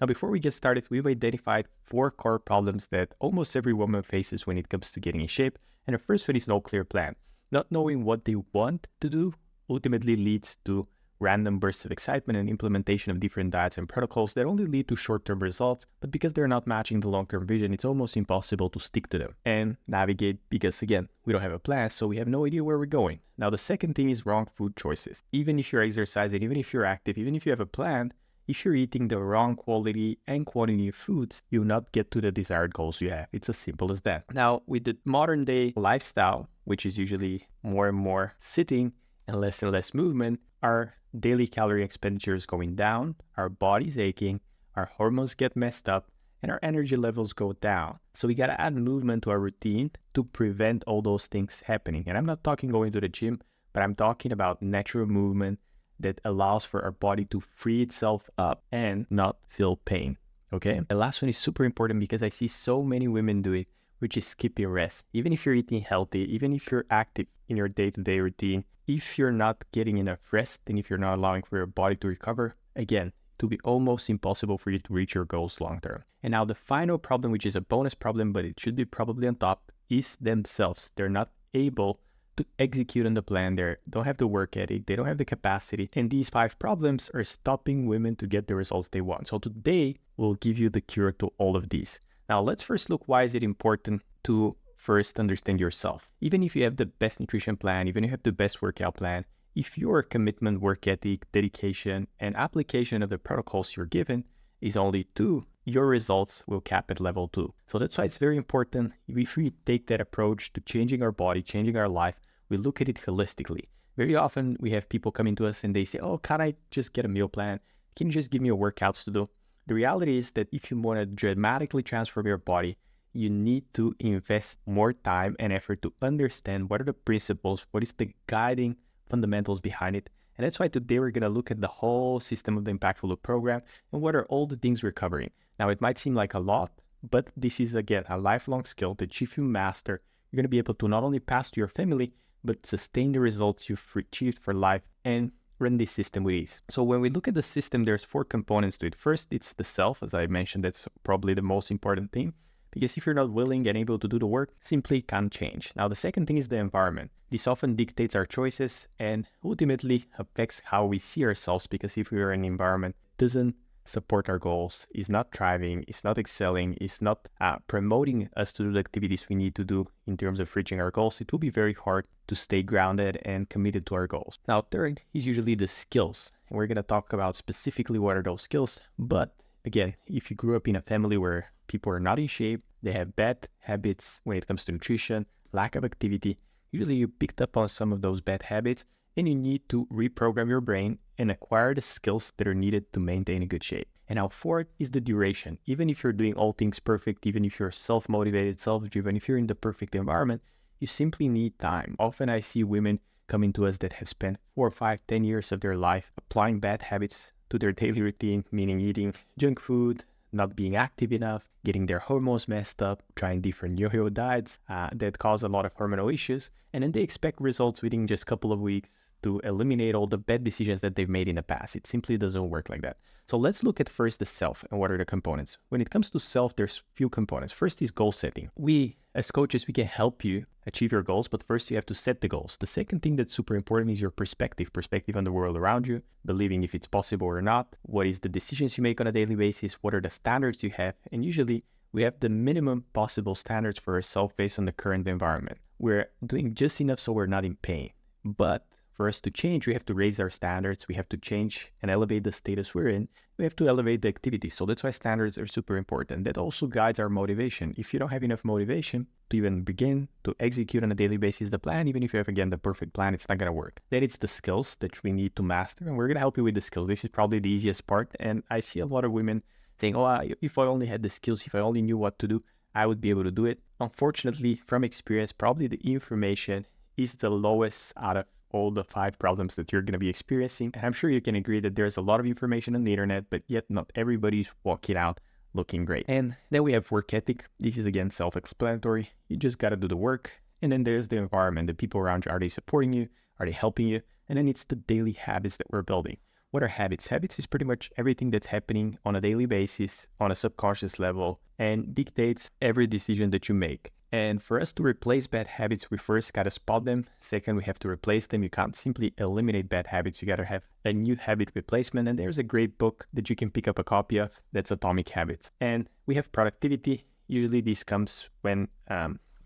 Now, before we get started, we've identified 4 core problems that almost every woman faces when it comes to getting in shape. And the first one is no clear plan. Not knowing what they want to do ultimately leads to random bursts of excitement and implementation of different diets and protocols that only lead to short-term results, but because they're not matching the long-term vision, it's almost impossible to stick to them and navigate because, again, we don't have a plan, so we have no idea where we're going. Now, the second thing is wrong food choices. Even if you're exercising, even if you're active, even if you have a plan, if you're eating the wrong quality and quantity of foods, you'll not get to the desired goals you have. It's as simple as that. Now, with the modern day lifestyle, which is usually more and more sitting and less movement, our daily calorie expenditure is going down, our body's aching, our hormones get messed up, and our energy levels go down. So we gotta add movement to our routine to prevent all those things happening. And I'm not talking going to the gym, but I'm talking about natural movement that allows for our body to free itself up and not feel pain. Okay? The last one is super important because I see so many women do it, which is skipping rest. Even if you're eating healthy, even if you're active in your day-to-day routine, if you're not getting enough rest and if you're not allowing for your body to recover, again, it will be almost impossible for you to reach your goals long term. And now the final problem, which is a bonus problem, but it should be probably on top, is themselves. They're not able to execute on the plan. They don't have the work ethic, they don't have the capacity. And these 5 problems are stopping women to get the results they want. So today, we'll give you the cure to all of these. Now, let's first look why is it important to first understand yourself. Even if you have the best nutrition plan, even if you have the best workout plan, if your commitment, work ethic, dedication, and application of the protocols you're given is only 2, your results will cap at level 2. So that's why it's very important if we take that approach to changing our body, changing our life, we look at it holistically. Very often we have people coming to us and they say, oh, can I just get a meal plan? Can you just give me workouts to do? The reality is that if you want to dramatically transform your body, you need to invest more time and effort to understand what are the principles, what is the guiding fundamentals behind it. And that's why today we're going to look at the whole system of the Impactful Look program and what are all the things we're covering. Now, it might seem like a lot, but this is, again, a lifelong skill that if you master, you're going to be able to not only pass to your family, but sustain the results you've achieved for life and run this system with ease. So when we look at the system, there's 4 components to it. First, it's the self. As I mentioned, that's probably the most important thing. Because if you're not willing and able to do the work, simply can't change. Now, the second thing is the environment. This often dictates our choices and ultimately affects how we see ourselves, because if we are in an environment that doesn't support our goals, is not thriving, is not excelling, is not promoting us to do the activities we need to do in terms of reaching our goals, it will be very hard to stay grounded and committed to our goals. Now, third is usually the skills. And we're going to talk about specifically what are those skills. But again, if you grew up in a family where people are not in shape, they have bad habits when it comes to nutrition, lack of activity, usually you picked up on some of those bad habits and you need to reprogram your brain and acquire the skills that are needed to maintain a good shape. And now fourth is the duration. Even if you're doing all things perfect, even if you're self-motivated, self-driven, if you're in the perfect environment, you simply need time. Often I see women coming to us that have spent 4, 5, 10 years of their life applying bad habits to their daily routine, meaning eating junk food, not being active enough, getting their hormones messed up, trying different yo-yo diets that cause a lot of hormonal issues, and then they expect results within just a couple of weeks to eliminate all the bad decisions that they've made in the past. It simply doesn't work like that. So let's look at first the self and what are the components. When it comes to self, there's few components. First is goal setting. We, as coaches, we can help you achieve your goals, but first you have to set the goals. The second thing that's super important is your perspective on the world around you, believing if it's possible or not, what is the decisions you make on a daily basis, what are the standards you have, and usually we have the minimum possible standards for ourselves based on the current environment. We're doing just enough so we're not in pain, but for us to change, we have to raise our standards. We have to change and elevate the status we're in. We have to elevate the activity. So that's why standards are super important. That also guides our motivation. If you don't have enough motivation to even begin to execute on a daily basis the plan, even if you have, again, the perfect plan, it's not going to work. Then it's the skills that we need to master. And we're going to help you with the skills. This is probably the easiest part. And I see a lot of women saying, oh, if I only had the skills, if I only knew what to do, I would be able to do it. Unfortunately, from experience, probably the information is the lowest out of all the 5 problems that you're going to be experiencing. And I'm sure you can agree that there's a lot of information on the internet, but yet not everybody's walking out looking great. And then we have work ethic. This is, again, self-explanatory. You just got to do the work. And then there's the environment. The people around you, are they supporting you? Are they helping you? And then it's the daily habits that we're building. What are habits? Habits is pretty much everything that's happening on a daily basis, on a subconscious level, and dictates every decision that you make. And for us to replace bad habits, we first got to spot them. Second, we have to replace them. You can't simply eliminate bad habits. You got to have a new habit replacement. And there's a great book that you can pick up a copy of. That's Atomic Habits. And we have productivity. Usually this comes when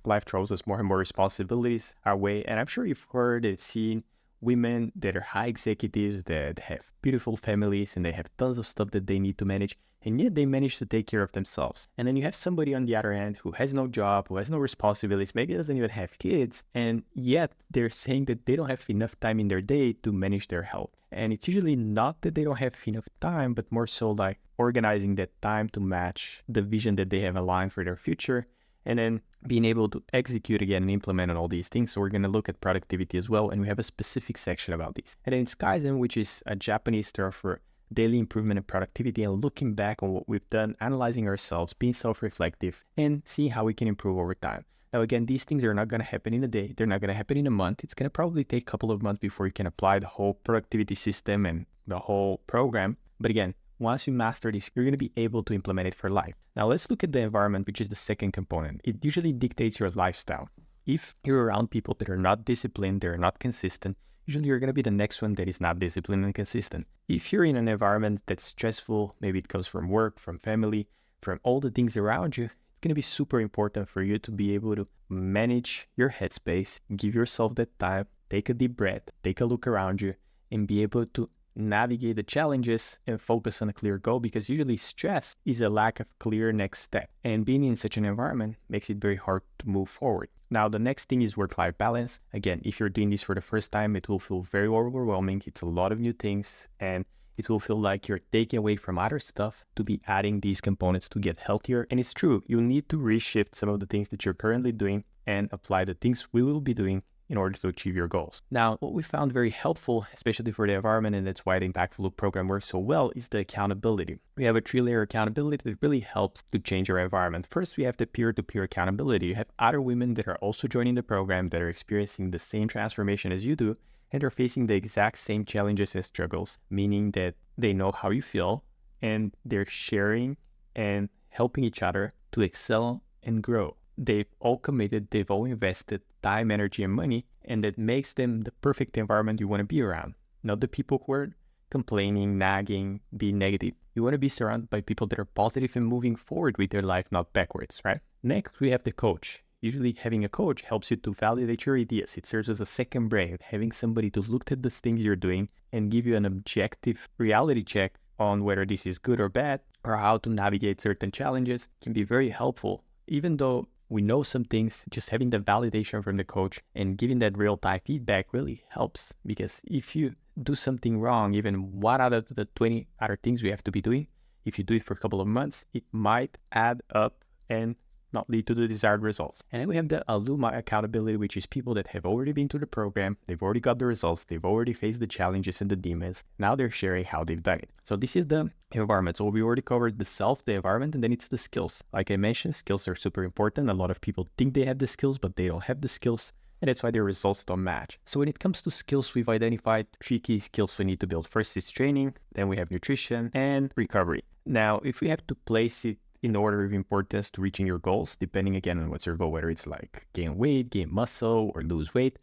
life throws us more and more responsibilities our way. And I'm sure you've heard and seen women that are high executives that have beautiful families and they have tons of stuff that they need to manage, and yet they manage to take care of themselves. And then you have somebody on the other hand who has no job, who has no responsibilities, maybe doesn't even have kids, and yet they're saying that they don't have enough time in their day to manage their health. And it's usually not that they don't have enough time, but more so like organizing that time to match the vision that they have aligned for their future, and then being able to execute again and implement on all these things. So we're going to look at productivity as well, and we have a specific section about these. And then it's Kaizen, which is a Japanese term for daily improvement and productivity, and looking back on what we've done, analyzing ourselves, being self-reflective, and seeing how we can improve over time. Now, again, these things are not going to happen in a day. They're not going to happen in a month. It's going to probably take a couple of months before you can apply the whole productivity system and the whole program. But again, once you master this, you're going to be able to implement it for life. Now, let's look at the environment, which is the second component. It usually dictates your lifestyle. If you're around people that are not disciplined, they're not consistent, usually you're going to be the next one that is not disciplined and consistent. If you're in an environment that's stressful, maybe it comes from work, from family, from all the things around you, it's going to be super important for you to be able to manage your headspace, give yourself that time, take a deep breath, take a look around you, and be able to navigate the challenges and focus on a clear goal, because usually stress is a lack of clear next step, and being in such an environment makes it very hard to move forward. Now, the next thing is work-life balance. Again, if you're doing this for the first time, it will feel very overwhelming. It's a lot of new things, and it will feel like you're taking away from other stuff to be adding these components to get healthier. And it's true, you need to reshift some of the things that you're currently doing and apply the things we will be doing in order to achieve your goals. Now, what we found very helpful, especially for the environment, and that's why the Impactful Loop program works so well, is the accountability. We have a 3-layer accountability that really helps to change your environment. First, we have the peer-to-peer accountability. You have other women that are also joining the program that are experiencing the same transformation as you do, and are facing the exact same challenges and struggles, meaning that they know how you feel, and they're sharing and helping each other to excel and grow. They've all committed, they've all invested time, energy, and money, and that makes them the perfect environment you want to be around. Not the people who are complaining, nagging, being negative. You want to be surrounded by people that are positive and moving forward with their life, not backwards, right? Next, we have the coach. Usually having a coach helps you to validate your ideas. It serves as a second brain. Having somebody to look at the things you're doing and give you an objective reality check on whether this is good or bad, or how to navigate certain challenges can be very helpful. Even though we know some things, just having the validation from the coach and giving that real-time feedback really helps. Because if you do something wrong, even one out of the 20 other things we have to be doing, if you do it for a couple of months, it might add up and not lead to the desired results. And then we have the alumni accountability, which is people that have already been through the program, they've already got the results, they've already faced the challenges and the demons. Now they're sharing how they've done it. So this is the environment. So we already covered the self, the environment, and then it's the skills. Like I mentioned, skills are super important. A lot of people think they have the skills, but they don't have the skills, and that's why their results don't match. So when it comes to skills, we've identified 3 key skills we need to build. First is training, then we have nutrition and recovery. Now, if we have to place it in order of importance to reaching your goals, depending again on what's your goal, whether it's like gain weight, gain muscle, or lose weight,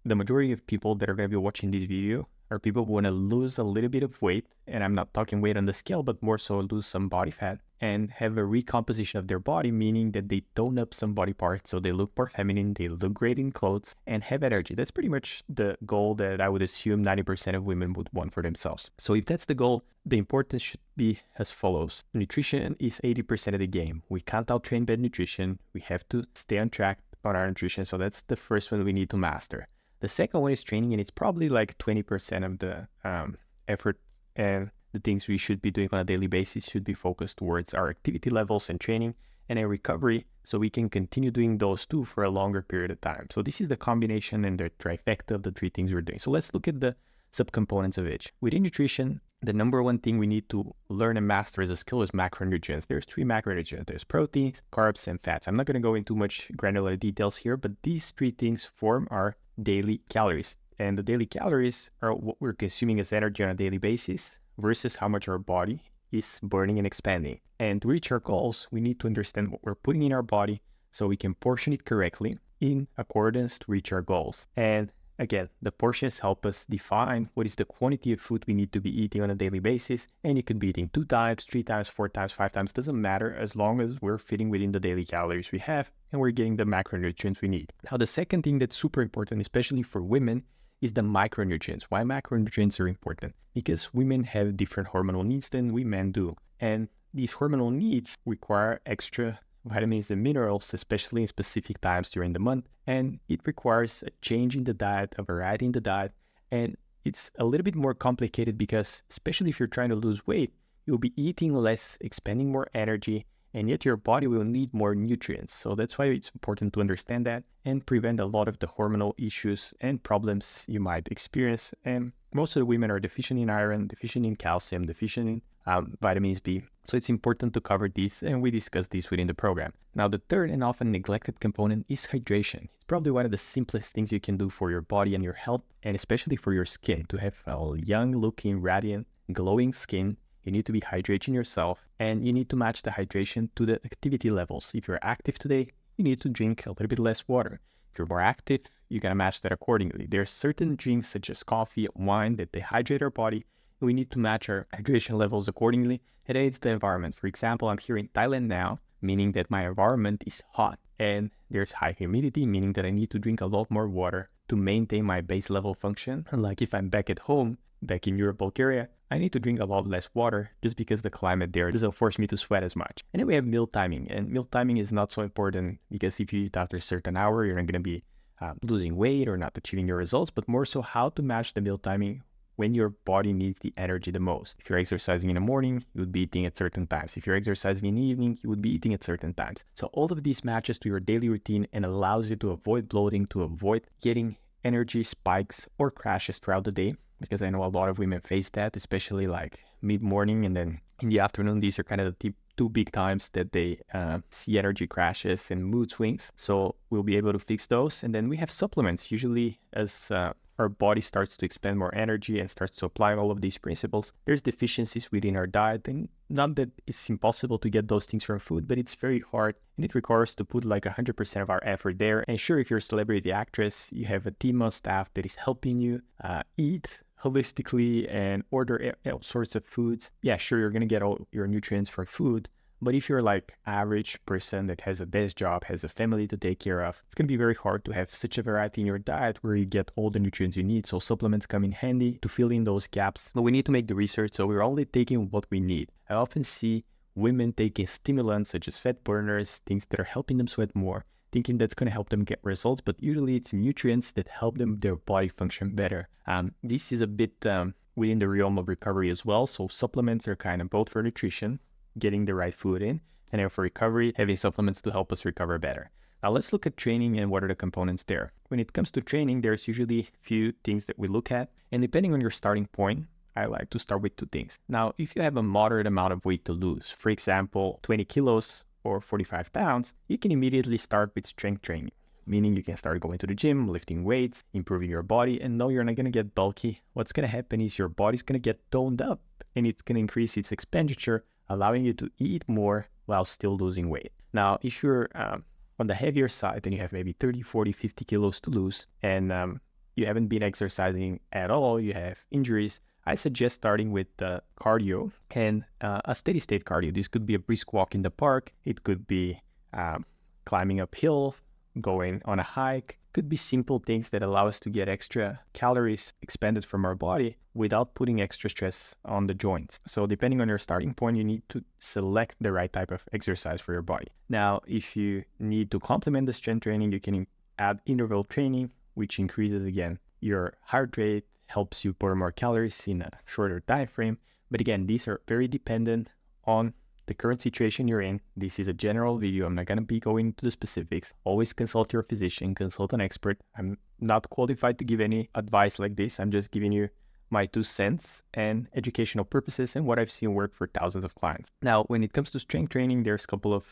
the majority of people that are going to be watching this video are people who want to lose a little bit of weight, and I'm not talking weight on the scale, but more so lose some body fat and have a recomposition of their body, meaning that they tone up some body parts so they look more feminine, they look great in clothes, and have energy. That's pretty much the goal that I would assume 90% of women would want for themselves. So if that's the goal, the importance should be as follows. Nutrition is 80% of the game. We can't out-train bad nutrition. We have to stay on track on our nutrition. So that's the first one we need to master. The second one is training, and it's probably like 20% of the effort, and the things we should be doing on a daily basis should be focused towards our activity levels and training, and a recovery, so we can continue doing those two for a longer period of time. So this is the combination and the trifecta of the 3 things we're doing. So let's look at the subcomponents of each. Within nutrition, the number one thing we need to learn and master as a skill is macronutrients. There's 3 macronutrients. There's proteins, carbs, and fats. I'm not going to go into much granular details here, but these 3 things form our daily calories. And the daily calories are what we're consuming as energy on a daily basis versus how much our body is burning and expanding. And to reach our goals, we need to understand what we're putting in our body so we can portion it correctly in accordance to reach our goals. And again, the portions help us define what is the quantity of food we need to be eating on a daily basis. And you could be eating 2 times, 3 times, 4 times, 5 times, doesn't matter as long as we're fitting within the daily calories we have and we're getting the macronutrients we need. Now, the second thing that's super important, especially for women, is the micronutrients. Why macronutrients are important? Because women have different hormonal needs than we men do. And these hormonal needs require extra vitamins and minerals, especially in specific times during the month. And it requires a change in the diet, a variety in the diet. And it's a little bit more complicated because, especially if you're trying to lose weight, you'll be eating less, expending more energy, and yet your body will need more nutrients. So that's why it's important to understand that and prevent a lot of the hormonal issues and problems you might experience. And most of the women are deficient in iron, deficient in calcium, deficient in vitamins B. So it's important to cover these, and we discuss this within the program. Now, the third and often neglected component is hydration. It's probably one of the simplest things you can do for your body and your health, and especially for your skin. To have a young-looking, radiant, glowing skin, you need to be hydrating yourself, and you need to match the hydration to the activity levels. If you're active today, you need to drink a little bit less water. If you're more active, you gotta match that accordingly. There are certain drinks such as coffee, wine, that they hydrate our body. We need to match our hydration levels accordingly. And then it's the environment. For example, I'm here in Thailand now, meaning that my environment is hot and there's high humidity, meaning that I need to drink a lot more water to maintain my base level function. Like if I'm back at home, back in Europe, Bulgaria, I need to drink a lot less water just because the climate there doesn't force me to sweat as much. And then we have meal timing. And meal timing is not so important because if you eat after a certain hour, you're not going to be losing weight or not achieving your results, but more so how to match the meal timing when your body needs the energy the most. If you're exercising in the morning, you would be eating at certain times. If you're exercising in the evening, you would be eating at certain times. So all of these matches to your daily routine and allows you to avoid bloating, to avoid getting energy spikes or crashes throughout the day. Because I know a lot of women face that, especially like mid-morning and then in the afternoon. These are kind of the two big times that they see energy crashes and mood swings. So we'll be able to fix those. And then we have supplements. Usually as our body starts to expend more energy and starts to apply all of these principles, there's deficiencies within our diet. And not that it's impossible to get those things from food, but it's very hard. And it requires to put like 100% of our effort there. And sure, if you're a celebrity actress, you have a team of staff that is helping you eat holistically and order all sorts of foods. Yeah, sure, you're going to get all your nutrients from food. But if you're like average person that has a desk job, has a family to take care of, it's going to be very hard to have such a variety in your diet where you get all the nutrients you need. So supplements come in handy to fill in those gaps. But we need to make the research, so we're only taking what we need. I often see women taking stimulants such as fat burners, things that are helping them sweat more, thinking that's going to help them get results, but usually it's nutrients that help their body function better. This is a bit within the realm of recovery as well. So supplements are kind of both for nutrition, getting the right food in, and then for recovery, having supplements to help us recover better. Now let's look at training and what are the components there. When it comes to training, there's usually a few things that we look at, and depending on your starting point, I like to start with two things. Now, if you have a moderate amount of weight to lose, for example, 20 kilos or 45 pounds, you can immediately start with strength training, meaning you can start going to the gym, lifting weights, improving your body, and no, you're not going to get bulky. What's going to happen is your body's going to get toned up, and it's going to increase its expenditure, allowing you to eat more while still losing weight. Now, if you're on the heavier side, then you have maybe 30, 40, 50 kilos to lose, and you haven't been exercising at all, you have injuries, I suggest starting with cardio and a steady state cardio. This could be a brisk walk in the park. It could be climbing uphill, going on a hike. Could be simple things that allow us to get extra calories expended from our body without putting extra stress on the joints. So depending on your starting point, you need to select the right type of exercise for your body. Now, if you need to complement the strength training, you can add interval training, which increases again your heart rate, helps you burn more calories in a shorter time frame. But again, these are very dependent on the current situation you're in. This is a general video. I'm not going to be going into the specifics. Always consult your physician, consult an expert. I'm not qualified to give any advice like this. I'm just giving you my 2 cents and educational purposes and what I've seen work for thousands of clients. Now, when it comes to strength training, there's a couple of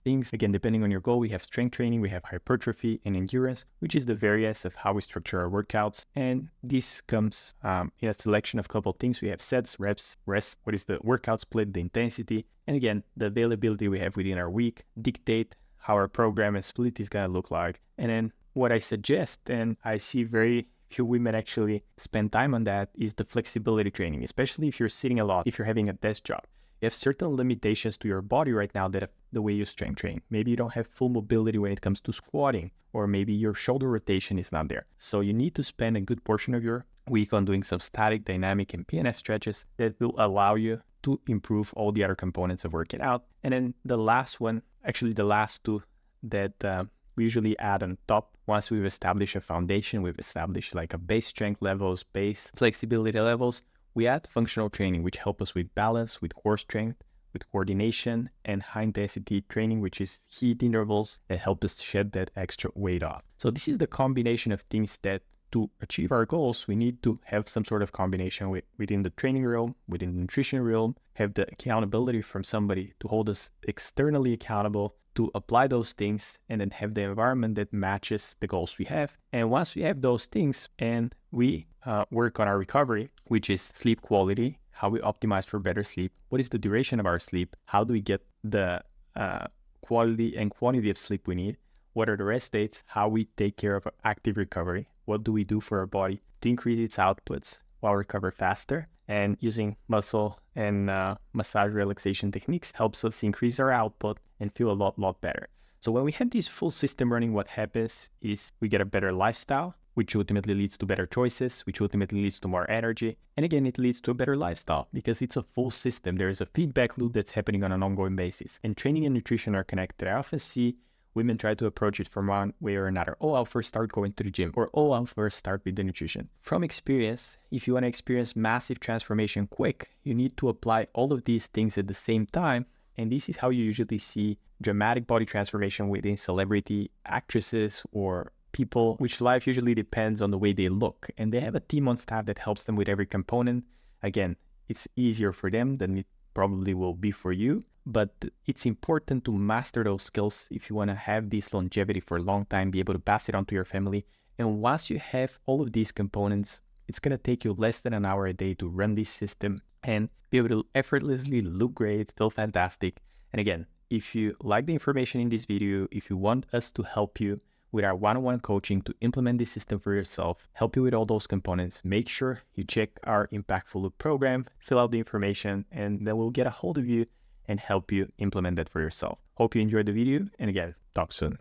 things. Again, depending on your goal, we have strength training, we have hypertrophy and endurance, which is the various of how we structure our workouts. And this comes in a selection of a couple of things. We have sets, reps, rest, what is the workout split, the intensity, and again, the availability we have within our week dictate how our program and split is going to look like. And then what I suggest, and I see very few women actually spend time on that, is the flexibility training, especially if you're sitting a lot, if you're having a desk job. You have certain limitations to your body right now that the way you strength train. Maybe you don't have full mobility when it comes to squatting, or maybe your shoulder rotation is not there. So you need to spend a good portion of your week on doing some static, dynamic, and PNF stretches that will allow you to improve all the other components of working out. And then the last one, actually the last two that we usually add on top, once we've established a foundation, we've established like a base strength levels, base flexibility levels, we add functional training, which help us with balance, with core strength, with coordination, and high intensity training, which is heat intervals that help us shed that extra weight off. So this is the combination of things that to achieve our goals, we need to have some sort of combination within the training realm, within the nutrition realm, have the accountability from somebody to hold us externally accountable to apply those things, and then have the environment that matches the goals we have. And once we have those things and we work on our recovery, which is sleep quality, how we optimize for better sleep, what is the duration of our sleep, how do we get the quality and quantity of sleep we need, what are the rest dates, how we take care of active recovery, what do we do for our body to increase its outputs while recover faster. And using muscle and massage relaxation techniques helps us increase our output and feel a lot better. So when we have this full system running, what happens is we get a better lifestyle, which ultimately leads to better choices, which ultimately leads to more energy. And again, it leads to a better lifestyle because it's a full system. There is a feedback loop that's happening on an ongoing basis. And training and nutrition are connected. I often see women try to approach it from one way or another. Oh, I'll first start going to the gym, or oh, I'll first start with the nutrition. From experience, if you want to experience massive transformation quick, you need to apply all of these things at the same time. And this is how you usually see dramatic body transformation within celebrity actresses or people, which life usually depends on the way they look. And they have a team on staff that helps them with every component. Again, it's easier for them than it probably will be for you. But it's important to master those skills if you want to have this longevity for a long time, be able to pass it on to your family. And once you have all of these components, it's going to take you less than an hour a day to run this system and be able to effortlessly look great, feel fantastic. And again, if you like the information in this video, if you want us to help you with our one-on-one coaching to implement this system for yourself, help you with all those components, make sure you check our Impactful Loop program, fill out the information, and then we'll get a hold of you and help you implement that for yourself. Hope you enjoyed the video, and again, talk soon.